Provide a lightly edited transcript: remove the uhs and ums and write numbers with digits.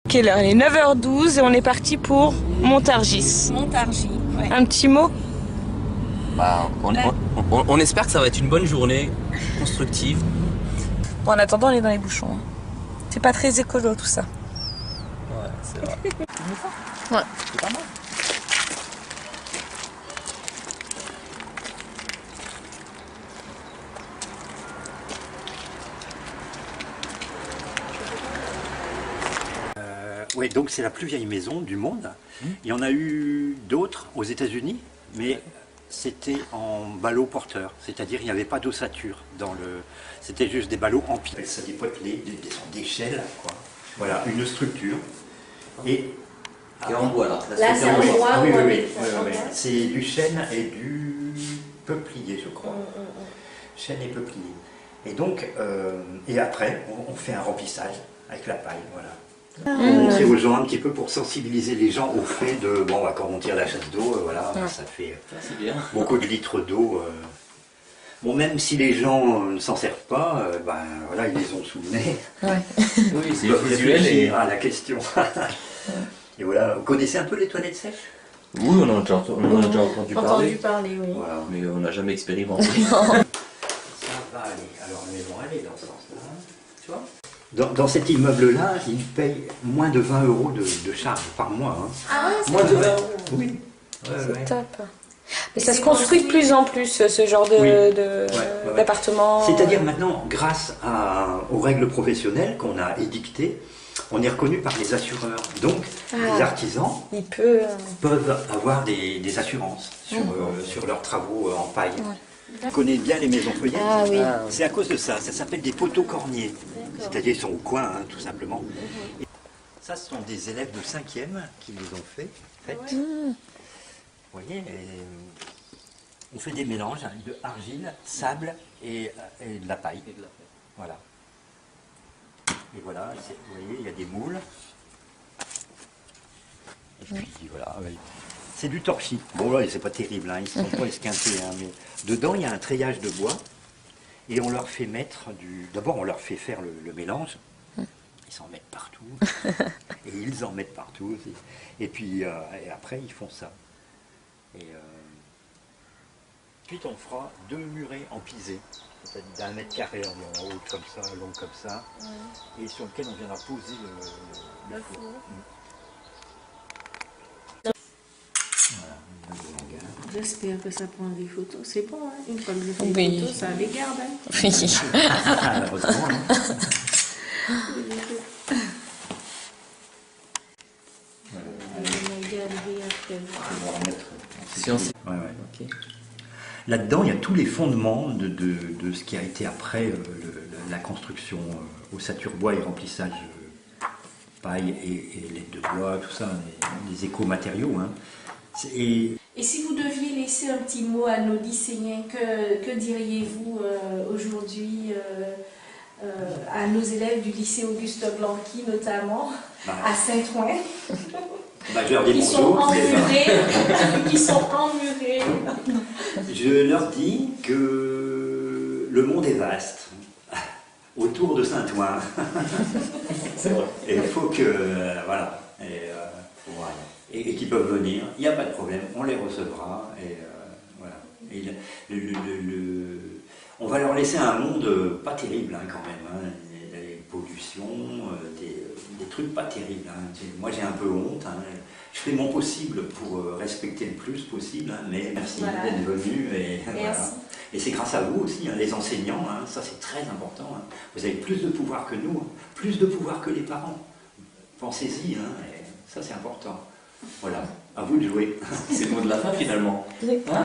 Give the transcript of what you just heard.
Quelle heure? Il est 9h12 et on est parti pour Montargis. Montargis, ouais. Un petit mot? Bah, on espère que ça va être une bonne journée, constructive. Bon, en attendant, on est dans les bouchons. C'est pas très écolo tout ça. Ouais, c'est vrai. Ouais. C'est pas mal. Oui, donc c'est la plus vieille maison du monde. Il y en a eu d'autres aux États-Unis, mais c'était en ballot porteur, c'est-à-dire il n'y avait pas d'ossature dans le. C'était juste des ballots empilés. Ça des potelets, des échelles, quoi. Voilà, une structure. Et en bois là. Là, c'est en bois. oui, oui, on oui, met ça en oui. bois. C'est du chêne et du peuplier, je crois. Chêne et peuplier. Et donc, et après, on fait un remplissage avec la paille, voilà. On montrer aux gens un petit peu pour sensibiliser les gens au fait de, bon, bah, quand on tire la chasse d'eau, voilà, ça fait C'est bien. beaucoup de litres d'eau. Bon, même si les gens ne s'en servent pas, ben voilà, ils les ont sous le nez. Ouais. Oui, c'est Ils peuvent visuel et... réfléchir à la question. Et voilà, vous connaissez un peu les toilettes sèches? Oui, on en a déjà entendu parler, parler, oui. Voilà. mais on n'a jamais expérimenté. Ça va aller. Alors, elles vont aller dans ce sens-là. Tu vois? Dans cet immeuble-là, ils payent moins de 20 € de charges par mois. Hein. Ah ouais, Moins de 20 vrai. €. Oui. Ouais, C'est ouais. top. Mais ça se construit de plus en plus, ce genre Oui. d'appartement. C'est-à-dire maintenant, grâce aux règles professionnelles qu'on a édictées, on est reconnu par les assureurs. Donc, les artisans Il peut. peuvent avoir des assurances sur leurs travaux en paille. On connaît bien les maisons feuillettes. Ah oui. C'est à cause de ça. Ça s'appelle des poteaux corniers. C'est-à-dire ils sont au coin, hein, tout simplement. Et ça, ce sont des élèves de 5e qui les ont fait. Vous voyez, on fait des mélanges hein, de argile, sable et de la paille. Voilà. Et voilà, vous voyez, il y a des moules. Et puis voilà. C'est du torchis. Bon là, c'est pas terrible, hein, ils ne sont pas esquintés, hein, mais dedans il y a un treillage de bois et on leur fait mettre du. D'abord, on leur fait faire le mélange. Ils s'en mettent partout. Et ils en mettent partout aussi. Et puis et après, ils font ça. Et ensuite, on fera 2 murets en pisé, c'est-à-dire d'1 mètre carré en haut comme ça, long comme ça, et sur lequel on viendra poser le four. J'espère que ça prend des photos. C'est bon, hein? Une fois que je fais Oui. des photos, ça les garde. Hein? Oui. Heureusement, hein. Ouais, ouais. Ok. Là-dedans, il y a tous les fondements de ce qui a été après la construction ossature bois et remplissage paille et laine de bois, tout ça, les éco-matériaux. Hein. Et si vous deviez laisser un petit mot à nos lycéens, que diriez-vous aujourd'hui à nos élèves du lycée Auguste Blanqui notamment, à Saint-Ouen, je leur dis qui sont bonjour. emmurés, Je leur dis que le monde est vaste, autour de Saint-Ouen. C'est vrai. Et il faut que, voilà, et qu'ils peuvent venir, il n'y a pas de problème, on les recevra, et voilà. Et on va leur laisser un monde pas terrible hein, quand même, hein, des pollutions, des trucs pas terribles. Hein. Moi j'ai un peu honte, hein. Je fais mon possible pour respecter le plus possible, hein, mais merci d'être venus. Et, voilà. Et c'est grâce à vous aussi, hein, les enseignants, hein, ça c'est très important. Hein. Vous avez plus de pouvoir que nous, hein, plus de pouvoir que les parents. Pensez-y, hein, et ça c'est important. Voilà, à vous de jouer. C'est le mot de la fin finalement. Hein?